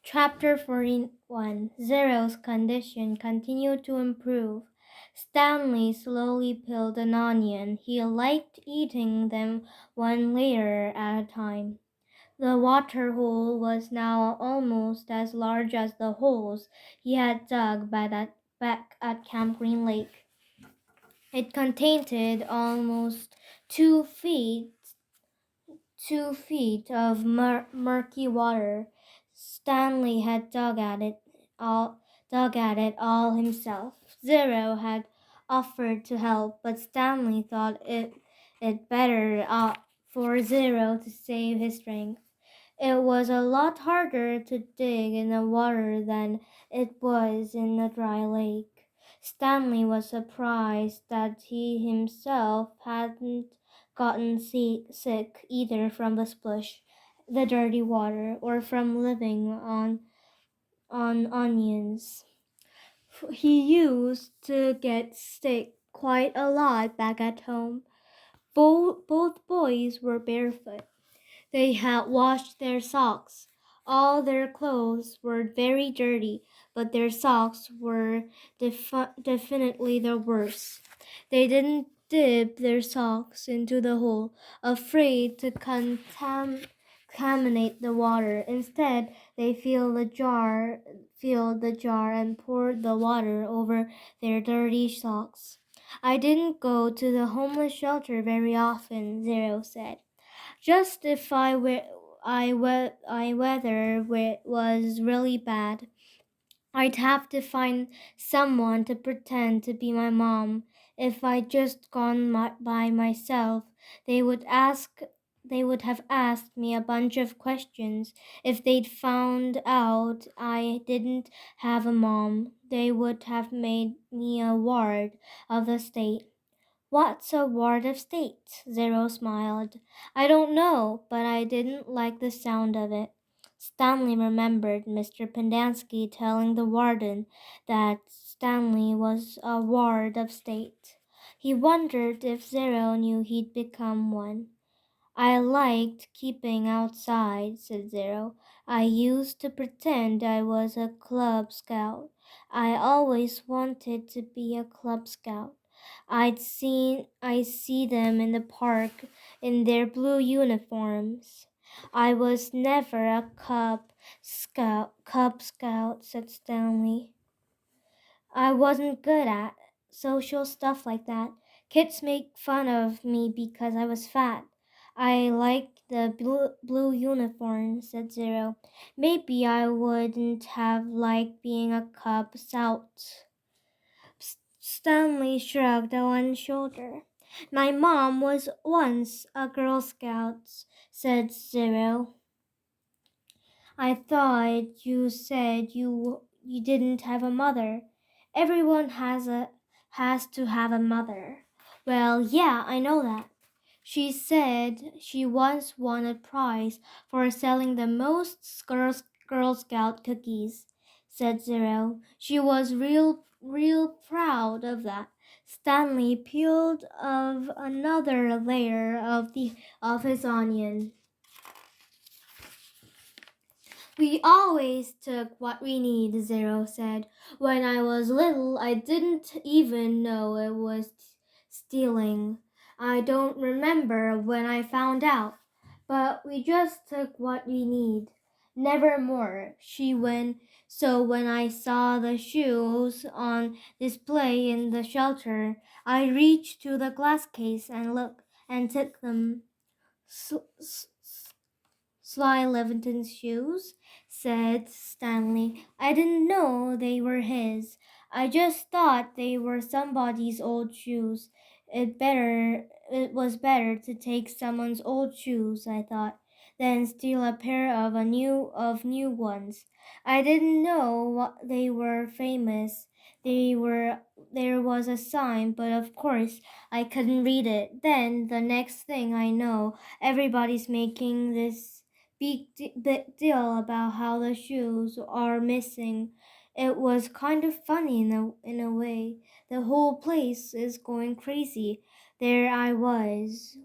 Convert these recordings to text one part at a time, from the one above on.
Chapter 41. Zero's condition continued to improve. Stanley slowly peeled an onion. He liked eating them one layer at a time. The water hole was now almost as large as the holes he had dug back at Camp Green Lake. It contained almost 2 feet of murky water. Stanley had dug at it all himself. Zero had offered to help, but Stanley thought it better for Zero to save his strength. It was a lot harder to dig in the water than it was in a dry lake. Stanley was surprised that he himself hadn't gotten sick either from the splush, the dirty water, or from living on onions. He used to get sick quite a lot back at home. Both boys were barefoot. They had washed their socks. All their clothes were very dirty, but their socks were definitely the worst. They didn't dip their socks into the hole, afraid to contaminate the water. Instead, they filled the jar and poured the water over their dirty socks. I didn't go to the homeless shelter very often, Zero said. Just if I weather was really bad, I'd have to find someone to pretend to be my mom. If I'd just gone by myself, they would ask. They would have asked me a bunch of questions. If they'd found out I didn't have a mom, they would have made me a ward of the state. What's a ward of state? Zero smiled. I don't know, but I didn't like the sound of it. Stanley remembered Mr. Pendanski telling the warden that Stanley was a ward of state. He wondered if Zero knew he'd become one. I liked keeping outside, said Zero. I used to pretend I was a club scout. I always wanted to be a club scout. I see them in the park in their blue uniforms. I was never a Cub Scout, said Stanley. I wasn't good at social stuff like that. Kids make fun of me because I was fat. I like the blue uniform, said Zero. Maybe I wouldn't have liked being a Cub Scout. Stanley shrugged one shoulder. My mom was once a Girl Scout, said Zero. I thought you said you didn't have a mother. Everyone has to have a mother. Well, yeah, I know that. She said she once won a prize for selling the most Girl Scout cookies, said Zero. She was real proud of that. Stanley peeled of another layer of his onion. We always took what we need, Zero said. When I was little, I didn't even know it was stealing. I don't remember when I found out, but we just took what we need. Never more, she went. So when I saw the shoes on display in the shelter, I reached to the glass case and looked and took them. Sly Levinton's shoes, said Stanley. I didn't know they were his. I just thought they were somebody's old shoes. It was better to take someone's old shoes, I thought, than steal a pair of new ones. I didn't know what they were famous. There was a sign, but of course I couldn't read it. Then the next thing I know, everybody's making this big deal about how the shoes are missing. It was kind of funny in a way. The whole place is going crazy. There I was,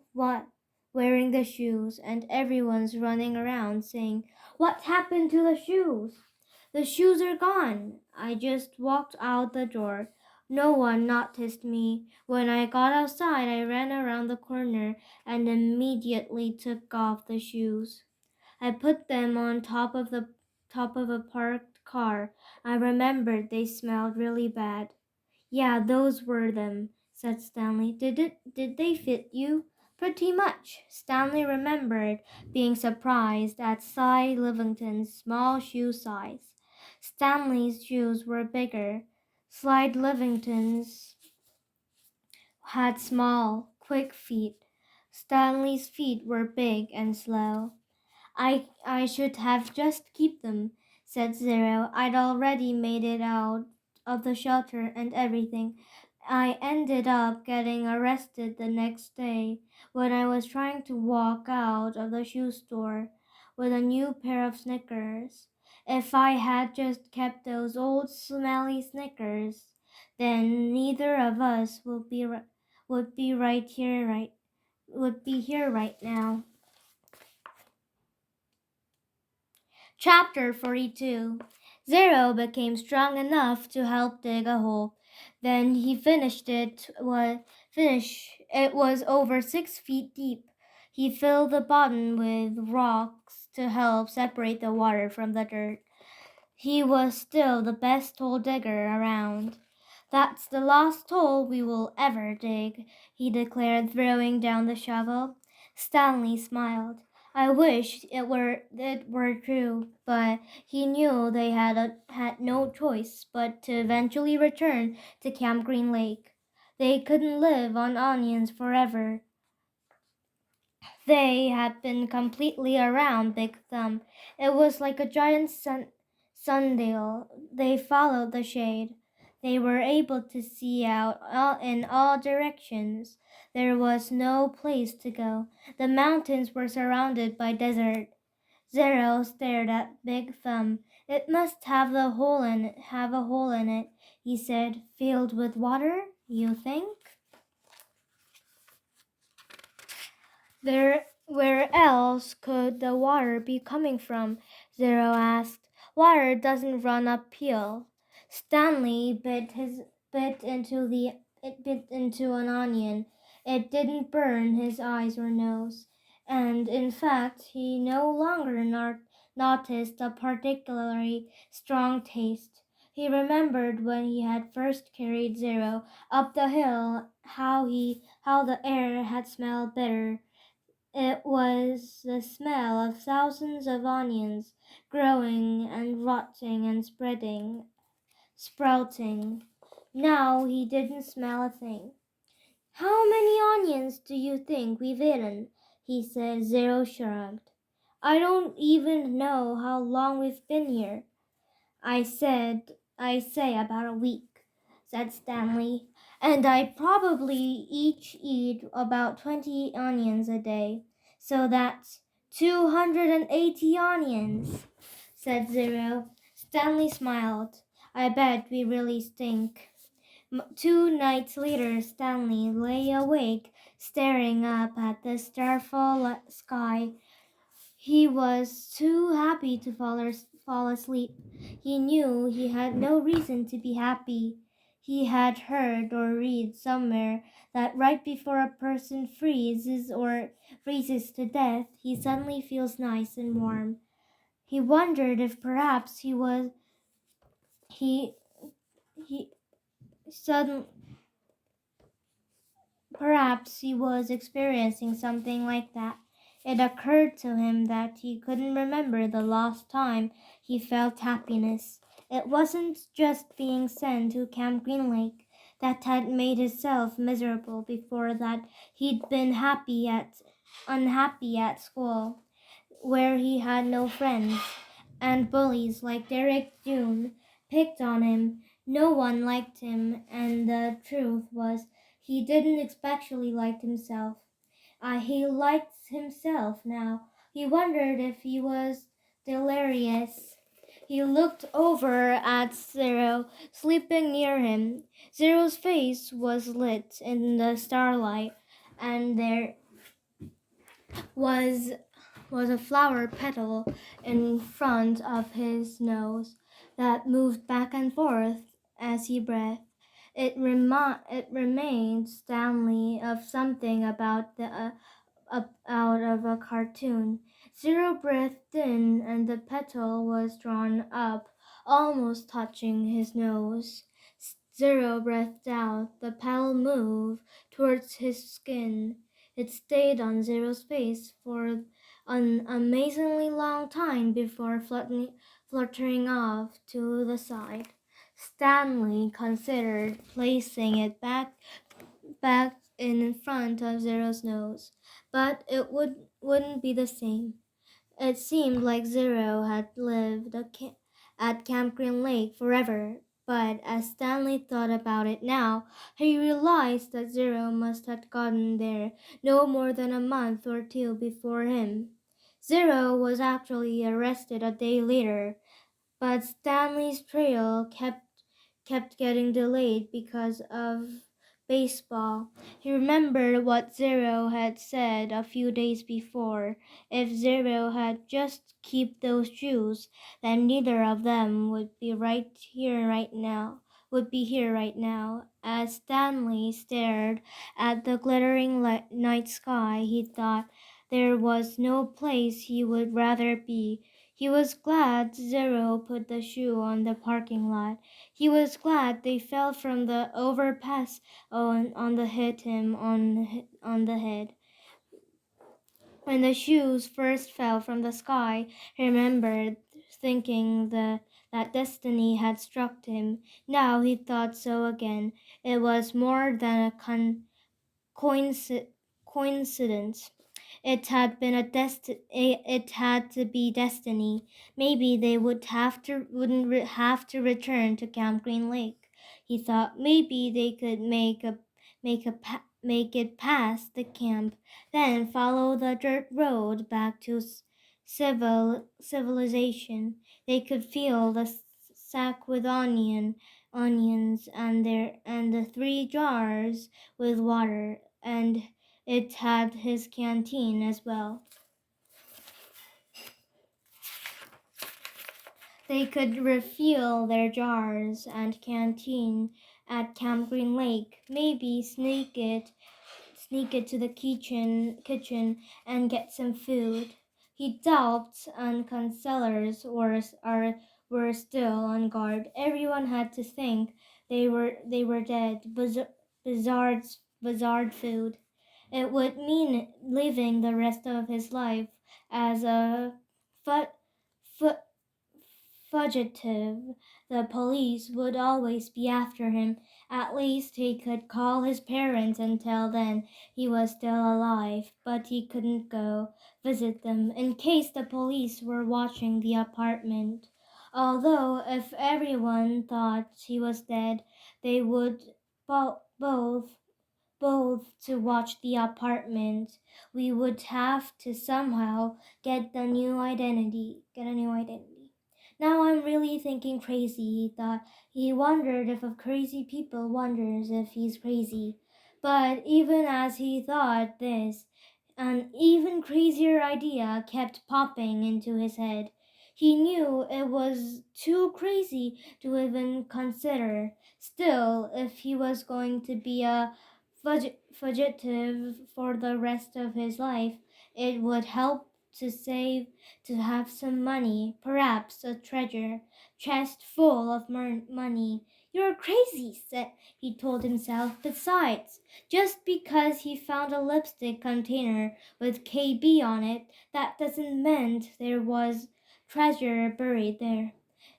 wearing the shoes, and everyone's running around saying, "What happened to the shoes?" The shoes are gone. I just walked out the door. No one noticed me. When I got outside, I ran around the corner and immediately took off the shoes. I put them on top of a parked car. I remembered they smelled really bad. Yeah, those were them, said Stanley. Did they fit you? Pretty much. Stanley remembered being surprised at Cy Livington's small shoe size. Stanley's shoes were bigger. Slide Livington's had small, quick feet. Stanley's feet were big and slow. I should have just keep them, said Zero. I'd already made it out of the shelter and everything. I ended up getting arrested the next day when I was trying to walk out of the shoe store with a new pair of Snickers. If I had just kept those old smelly Snickers, then neither of us would be right here would be here right now. Chapter 42. Zero became strong enough to help dig a hole. Then he it was over 6 feet deep. He filled the bottom with rocks to help separate the water from the dirt. He was still the best hole digger around. That's the last hole we will ever dig, he declared, throwing down the shovel. Stanley smiled. I wish it were true, but he knew they had no choice but to eventually return to Camp Green Lake. They couldn't live on onions forever. They had been completely around Big Thumb. It was like a giant sundial. They followed the shade. They were able to see out in all directions. There was no place to go. The mountains were surrounded by desert. Zero stared at Big Thumb. It must have have a hole in it, he said. Filled with water, you think? Where else could the water be coming from? Zero asked. Water doesn't run uphill. Stanley bit into an onion. It didn't burn his eyes or nose, and in fact he no longer noticed a particularly strong taste. He remembered when he had first carried Zero up the hill how the air had smelled bitter. It was the smell of thousands of onions growing and rotting and sprouting. Now he didn't smell a thing. How many onions do you think we've eaten? He said. Zero shrugged. I don't even know how long we've been here. I say about a week, said Stanley, and I probably each eat about 20 onions a day. So that's 280 onions, said Zero. Stanley smiled. I bet we really stink. 2 nights later, Stanley lay awake, staring up at the starful sky. He was too happy to fall asleep. He knew he had no reason to be happy. He had heard or read somewhere that right before a person freezes to death, he suddenly feels nice and warm. He wondered if perhaps he he sudden perhaps he was experiencing something like that. It occurred to him that he couldn't remember the last time he felt happiness. It wasn't just being sent to Camp Green Lake that had made himself miserable. Before that, he'd been unhappy at school, where he had no friends, and bullies like Derek June picked on him. No one liked him, and the truth was he didn't especially like himself. He liked himself now. He wondered if he was delirious. He looked over at Zero, sleeping near him. Zero's face was lit in the starlight, and there was a flower petal in front of his nose. that moved back and forth as he breathed. It reminded Stanley of something about the up out of a cartoon. Zero breathed in, and the petal was drawn up, almost touching his nose. Zero breathed out. The petal moved towards his skin. It stayed on Zero's face for an amazingly long time before fluttering off to the side. Stanley considered placing it back in front of Zero's nose, but wouldn't be the same. It seemed like Zero had lived at Camp Green Lake forever, but as Stanley thought about it now, he realized that Zero must have gotten there no more than a month or two before him. Zero was actually arrested a day later, but Stanley's trail kept getting delayed because of baseball. He remembered what Zero had said a few days before. If Zero had just kept those shoes, then neither of them would be here right now. As Stanley stared at the glittering night sky, he thought there was no place he would rather be. He was glad Zero put the shoe on the parking lot. He was glad they fell from the overpass on the hit him on the head. When the shoes first fell from the sky, he remembered thinking that destiny had struck him. Now he thought so again. It was more than a coincidence. It had to be destiny. Maybe they wouldn't have to return to Camp Green Lake. He thought maybe they could make it past the camp, then follow the dirt road back to civilization. They could fill the sack with onions and the 3 jars with water, and it had his canteen as well. They could refill their jars and canteen at Camp Green Lake. Maybe sneak it to the kitchen and get some food. He doubts counselors were still on guard. Everyone had to think they were dead. Bizarre food. It would mean living the rest of his life as a fu- fu- fugitive. The police would always be after him. At least he could call his parents and tell them he was still alive, but he couldn't go visit them in case the police were watching the apartment. Although if everyone thought he was dead, they would both to watch the apartment. We would have to somehow get a new identity. Now I'm really thinking crazy, he thought. He wondered if a crazy people wonders if he's crazy. But even as he thought this, an even crazier idea kept popping into his head. He knew it was too crazy to even consider. Still, if he was going to be a fugitive for the rest of his life, it would help to have some money, perhaps a treasure chest full of money. You're crazy, he told himself. Besides, just because he found a lipstick container with KB on it, that doesn't mean there was treasure buried there.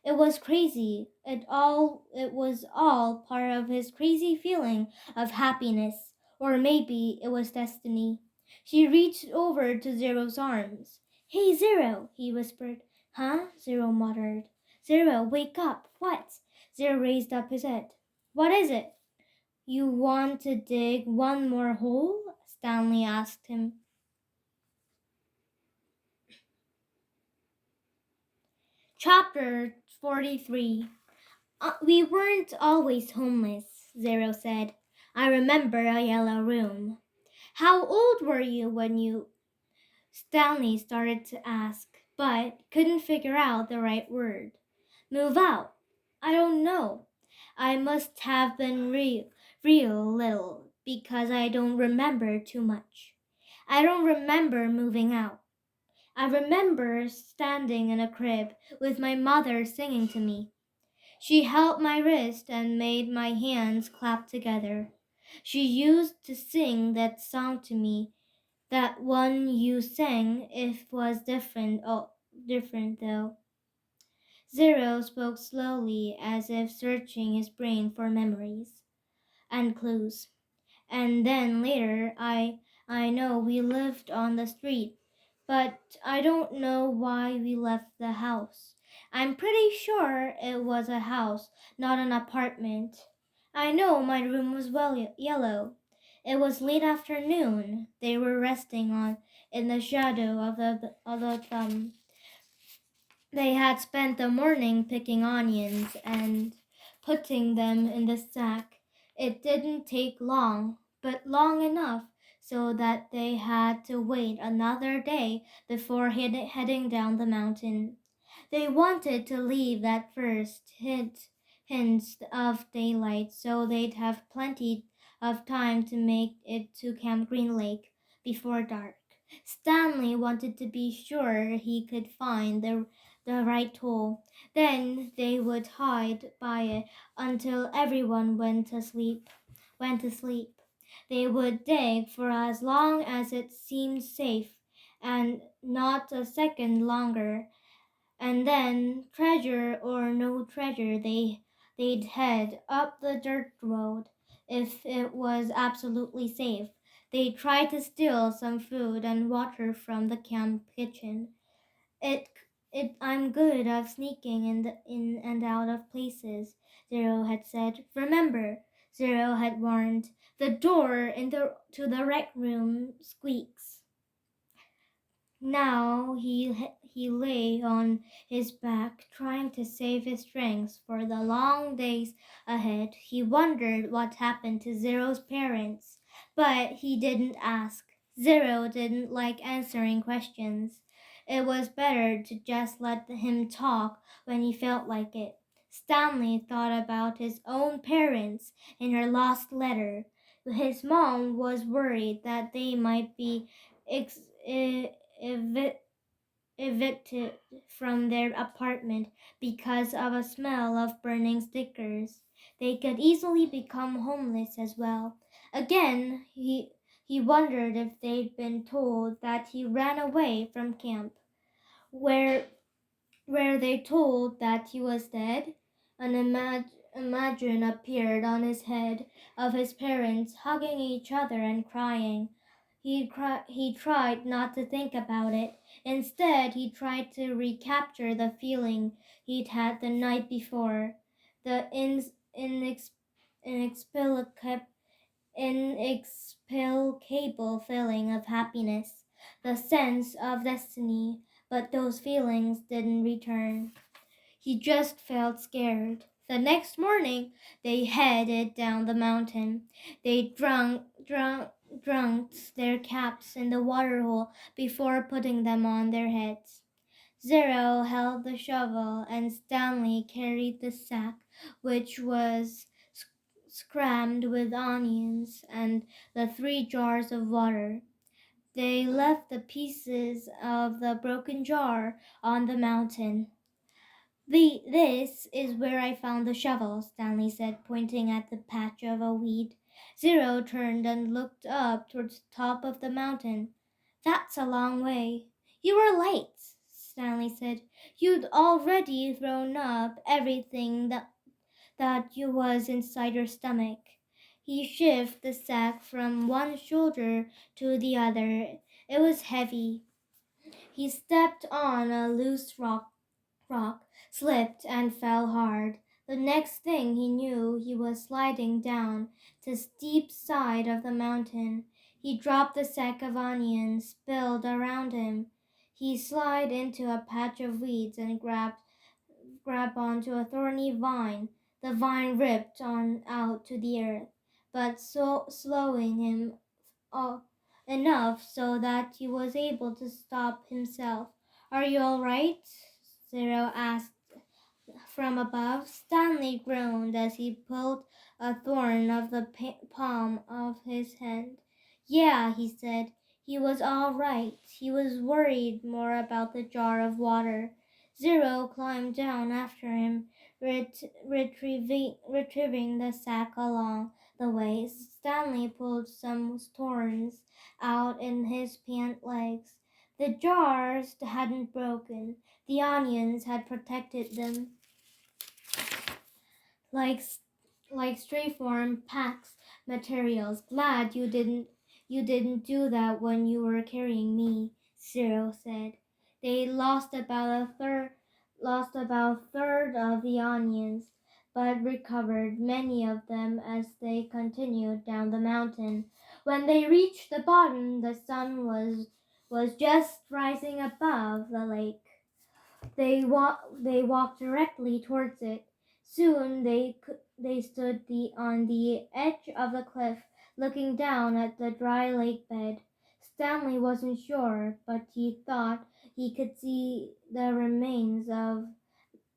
It was crazy. It was all part of his crazy feeling of happiness, or maybe it was destiny. She reached over to Zero's arms. Hey, Zero, he whispered. Huh? Zero muttered. Zero, wake up. What? Zero raised up his head. What is it? You want to dig one more hole? Stanley asked him. Chapter 43. We weren't always homeless, Zero said. I remember a yellow room. How old were you when you... Stanley started to ask, but couldn't figure out the right word. Move out? I don't know. I must have been real little because I don't remember too much. I don't remember moving out. I remember standing in a crib with my mother singing to me. She held my wrist and made my hands clap together. She used to sing that song to me, that one you sang. It was different though. Zero spoke slowly as if searching his brain for memories and clues. And then later I know we lived on the street, but I don't know why we left the house. I'm pretty sure it was a house, not an apartment. I know my room was yellow. It was late afternoon. They were resting on in the shadow of the thumb. They had spent the morning picking onions and putting them in the sack. It didn't take long, but long enough so that they had to wait another day before heading down the mountain. They wanted to leave at first hints of daylight so they'd have plenty of time to make it to Camp Green Lake before dark. Stanley wanted to be sure he could find the right tool. Then they would hide by it until everyone went to sleep. They would dig for as long as it seemed safe, and not a second longer. And then, treasure or no treasure, they'd head up the dirt road if it was absolutely safe. They'd try to steal some food and water from the camp kitchen. It I'm good at sneaking in and out of places, Zero had said. Remember, Zero had warned, the door to the rec room squeaks. Now he lay on his back, trying to save his strength for the long days ahead. He wondered what happened to Zero's parents, but he didn't ask. Zero didn't like answering questions. It was better to just let him talk when he felt like it. Stanley thought about his own parents in her lost letter. His mom was worried that they might be ex- evi- evicted from their apartment because of a smell of burning stickers. They could easily become homeless as well. Again, he wondered if they'd been told that he ran away from camp, where they told that he was dead. An imagine appeared on his head of his parents hugging each other and crying. He tried not to think about it. Instead, he tried to recapture the feeling he'd had the night before, the inexplicable, inexplicable feeling of happiness, the sense of destiny, but those feelings didn't return. He just felt scared. The next morning, they headed down the mountain. They drunk their caps in the water hole before putting them on their heads. Zero held the shovel, and Stanley carried the sack, which was scrammed with onions and the 3 jars of water. They left the pieces of the broken jar on the mountain. This is where I found the shovel, Stanley said, pointing at the patch of a weed. Zero turned and looked up towards the top of the mountain. That's a long way. You were late, Stanley said. You'd already thrown up everything that you was inside your stomach. He shifted the sack from one shoulder to the other. It was heavy. He stepped on a loose rock, slipped, and fell hard. The next thing he knew, he was sliding down the steep side of the mountain. He dropped the sack of onions, spilled around him. He slid into a patch of weeds and grabbed onto a thorny vine. The vine ripped on out to the earth, but slowing him uh, enough so that he was able to stop himself. Are you all right? Zero asked From above, Stanley groaned as he pulled a thorn off the palm of his hand. Yeah, he said. He was all right. He was worried more about the jar of water. Zero climbed down after him, retrieving the sack along the way. Stanley pulled some thorns out in his pant legs. The jars hadn't broken. The onions had protected them like like Strayform packs materials. Glad you didn't do that when you were carrying me, Cyril said. They lost about a third of the onions, but recovered many of them as they continued down the mountain. When they reached the bottom, the sun was just rising above the lake. They walked directly towards it. Soon they stood on the edge of the cliff, looking down at the dry lake bed. Stanley wasn't sure, but he thought he could see the remains of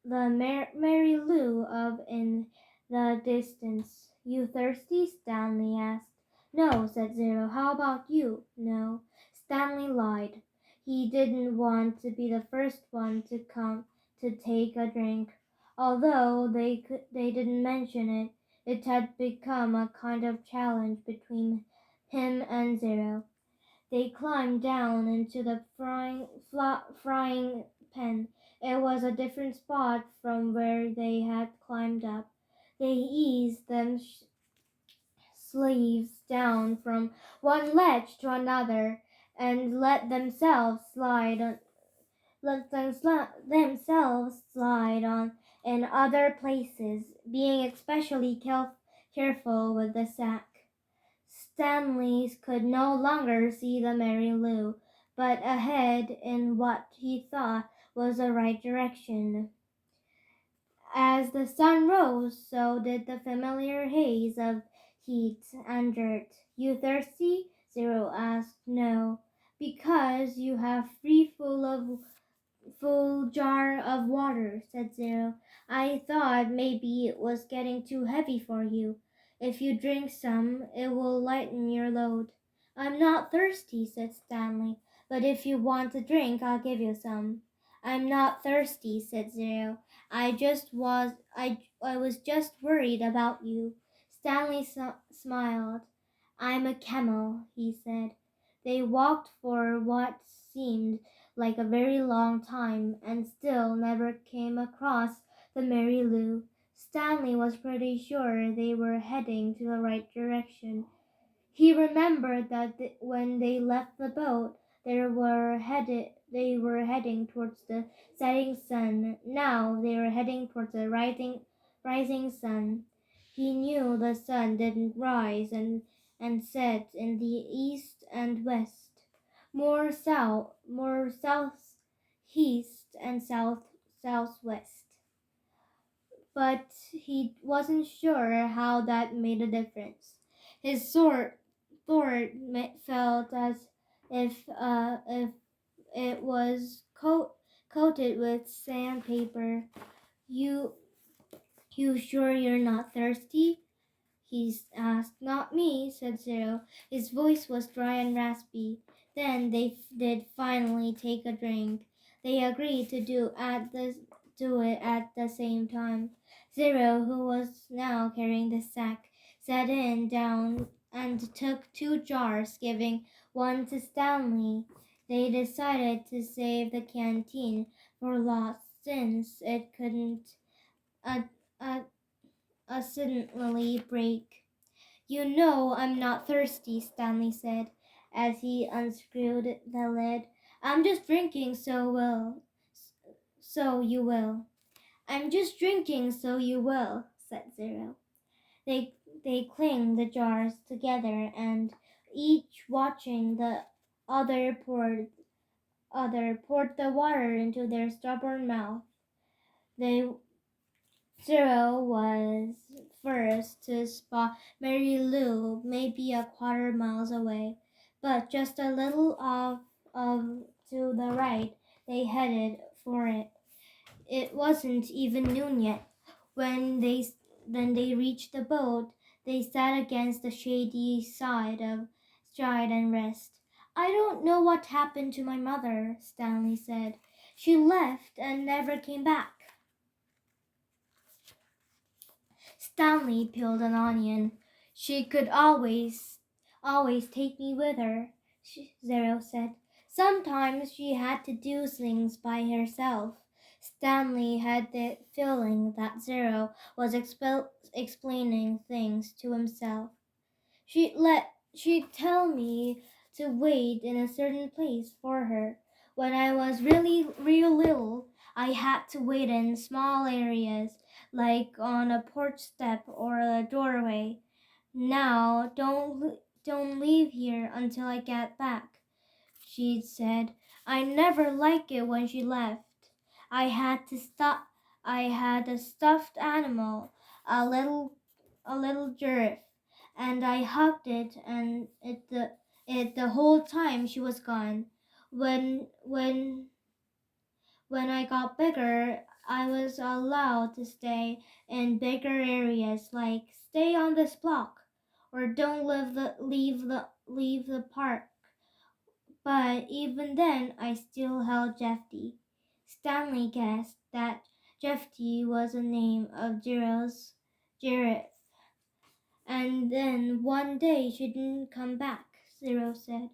the Mary Lou of in the distance. You thirsty? Stanley asked. No, said Zero. How about you? No. Stanley lied. He didn't want to be the first one to come to take a drink. Although they didn't mention it, it had become a kind of challenge between him and Zero. They climbed down into the frying pan. It was a different spot from where they had climbed up. They eased them sleeves down from one ledge to another and let themselves slide on in other places, being especially careful with the sack. Stanley could no longer see the Mary Lou, but ahead in what he thought was the right direction. As the sun rose, so did the familiar haze of heat and dirt. You thirsty? Zero asked. No, because you have full jar of water, said Zero. I thought maybe it was getting too heavy for you. If you drink some, it will lighten your load. I'm not thirsty, said Stanley, but if you want a drink, I'll give you some. I'm not thirsty, said Zero. I was just worried about you. Stanley smiled. I'm a camel, he said. They walked for what seemed like a very long time and still never came across the Mary Lou. Stanley was pretty sure they were heading to the right direction. He remembered that when they left the boat, they were heading towards the setting sun. Now they were heading towards the rising sun. He knew the sun didn't rise and set in the east and west, more southeast and southwest. But he wasn't sure how that made a difference. His sword felt as if it was coated with sandpaper. You you sure you're not thirsty? He asked. Not me, said Zero. His voice was dry and raspy. Then they did finally take a drink. They agreed to do it at the same time. Zero, who was now carrying the sack, sat down and took two jars, giving one to Stanley. They decided to save the canteen for lost since it couldn't uh, uh, accidentally break. You know I'm not thirsty, Stanley said as he unscrewed the lid. I'm just drinking so you will. I'm just drinking so you will, said Zero. They they clinked the jars together and each watching the other poured the water into their stubborn mouth. They Zero was first to spot Mary Lou, maybe a quarter miles away, but just a little off of to the right. They headed for it. It wasn't even noon yet. When they reached the boat, they sat against the shady side of stride and rest. I don't know what happened to my mother, Stanley said. She left and never came back. Stanley peeled an onion. She could always take me with her, Zero said. Sometimes she had to do things by herself. Stanley had the feeling that Zero was explaining things to himself. She'd tell me to wait in a certain place for her. When I was really real little, I had to wait in small areas, like on a porch step or a doorway. Now, don't leave here until I get back, she said. I never liked it when she left. I had to stop. I had a stuffed animal, a little giraffe, and I hugged it and it the whole time she was gone. When when when I got bigger, I was allowed to stay in bigger areas, like stay on this block or don't leave the park. But even then, I still held Jeffy. Stanley guessed that Jeffy was a name of Gerald's giraffe. And then one day she didn't come back, Zero said.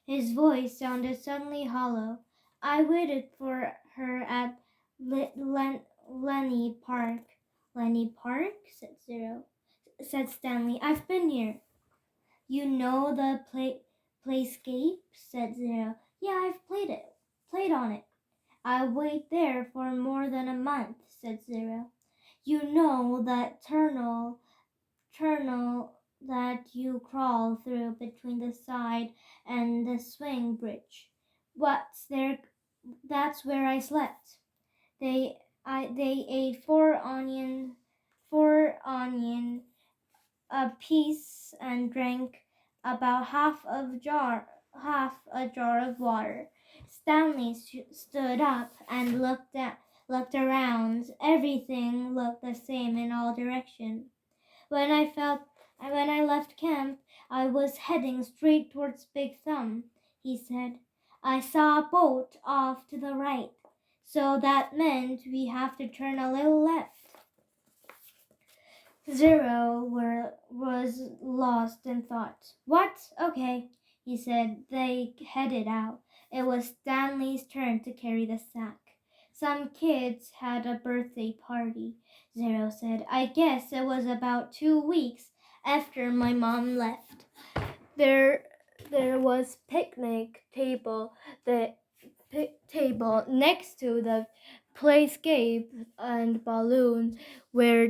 His voice sounded suddenly hollow. I waited for her at Lenny Park. Lenny Park? Said Stanley. I've been here. You know the playscape? Said Zero. Yeah, I've played on it. I wait there for more than a month, said Zero. You know that tunnel that you crawl through between the side and the swing bridge. What's there? That's where I slept. They ate four onion a piece and drank about half a jar of water. Stanley stood up and looked around. Everything looked the same in all directions. When I left camp, I was heading straight towards Big Thumb, he said. I saw a boat off to the right, so that meant we have to turn a little left. Was lost in thought. What? Okay, he said. They headed out. It was Stanley's turn to carry the sack. Some kids had a birthday party, Zero said. I guess it was about 2 weeks after my mom left. There, there was picnic table next to the playscape and balloon were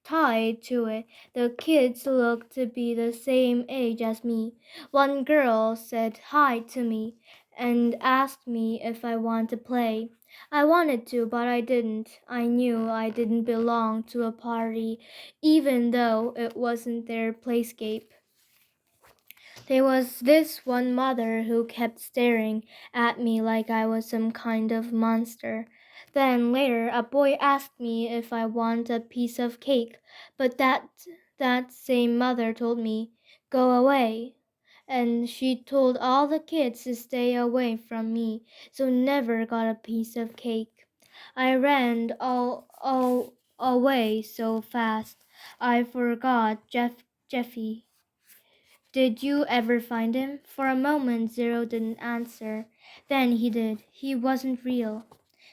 tied to it. The kids looked to be the same age as me. One girl said hi to me and asked me if I want to play. I wanted to, but I didn't. I knew I didn't belong to a party, even though it wasn't their playscape. There was this one mother who kept staring at me like I was some kind of monster. Then later a boy asked me if I want a piece of cake, but that same mother told me, "Go away." And she told all the kids to stay away from me, so never got a piece of cake. I ran all away so fast I forgot Jeffy. Did you ever find him? For a moment Zero didn't answer. Then he did. He wasn't real.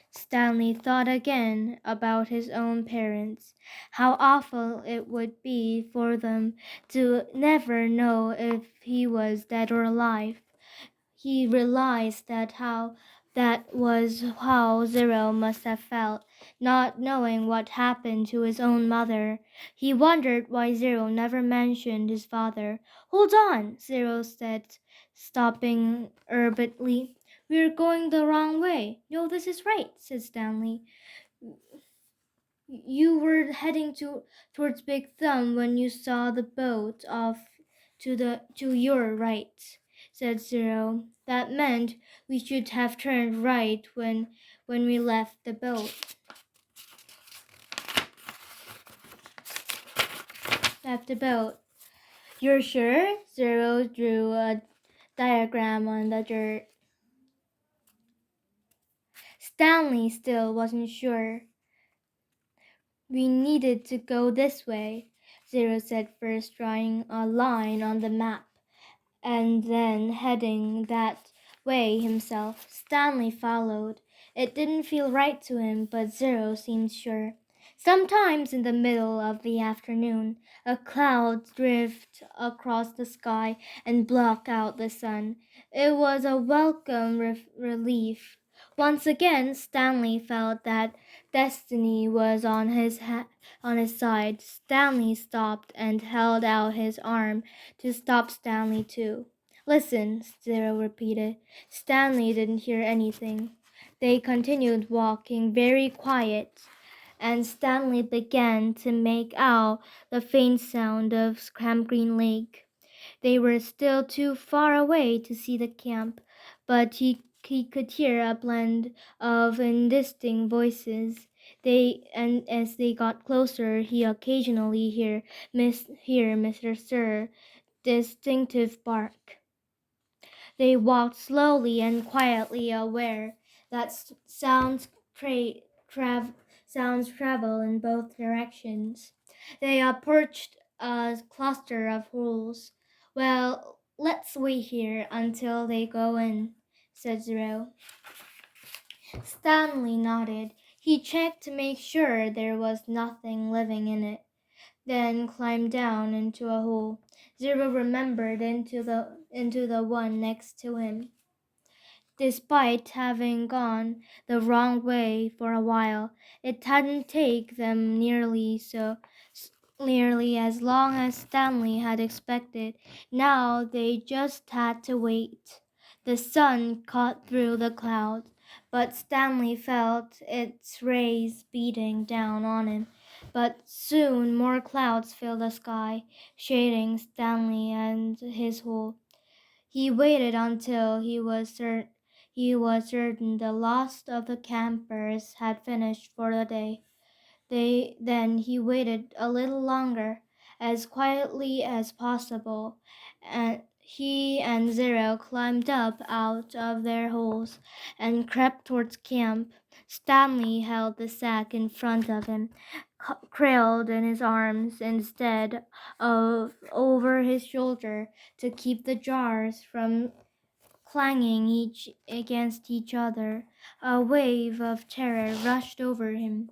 Stanley thought again about his own parents. How awful it would be for them to never know if he was dead or alive. He realized that was how Zero must have felt, not knowing what happened to his own mother. He wondered why Zero never mentioned his father. Hold on, Zero said, stopping abruptly. We're going the wrong way. No, this is right, said Stanley. You were heading towards Big Thumb when you saw the boat off to your right, said Zero. That meant we should have turned right when we left the boat. left the boat. You're sure? Zero drew a diagram on the dirt. Stanley still wasn't sure. We needed to go this way, Zero said, first drawing a line on the map and then heading that way himself. Stanley followed. It didn't feel right to him, but Zero seemed sure. Sometimes in the middle of the afternoon, a cloud drift across the sky and block out the sun. It was a welcome relief. Once again, Stanley felt that destiny was on his side. Stanley stopped and held out his arm to stop Stanley too. Listen, Zero repeated. Stanley didn't hear anything. They continued walking, very quiet, and Stanley began to make out the faint sound of Scram Green Lake. They were still too far away to see the camp, but he could hear a blend of indistinct voices. And as they got closer, he occasionally hear Mr. Sir distinctive bark. They walked slowly and quietly, aware that sounds travel in both directions. They approached a cluster of holes. Well, let's wait here until they go in, said Zero. Stanley nodded. He checked to make sure there was nothing living in it, then climbed down into a hole. Zero remembered into the one next to him. Despite having gone the wrong way for a while, it hadn't taken them nearly as long as Stanley had expected. Now they just had to wait. The sun cut through the clouds, but Stanley felt its rays beating down on him. But soon more clouds filled the sky, shading Stanley and his hole. He waited until he was certain the last of the campers had finished for the day. Then he waited a little longer, as quietly as possible, and he and Zero climbed up out of their holes and crept towards camp. Stanley held the sack in front of him, cradled in his arms instead of over his shoulder to keep the jars from clanging each against each other. A wave of terror rushed over him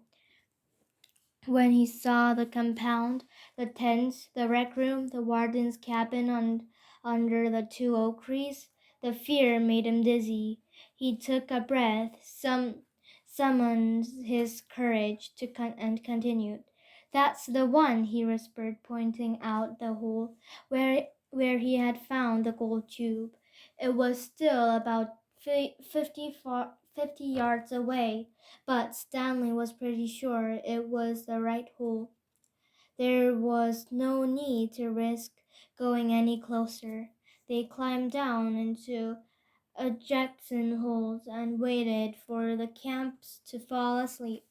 when he saw the compound, the tents, the rec room, the warden's cabin under the two oak trees. The fear made him dizzy. He took a breath, summoned his courage and continued. That's the one, he whispered, pointing out the hole where he had found the gold tube. It was still about 50 yards away, but Stanley was pretty sure it was the right hole. There was no need to risk going any closer. They climbed down into ejection holes and waited for the camps to fall asleep.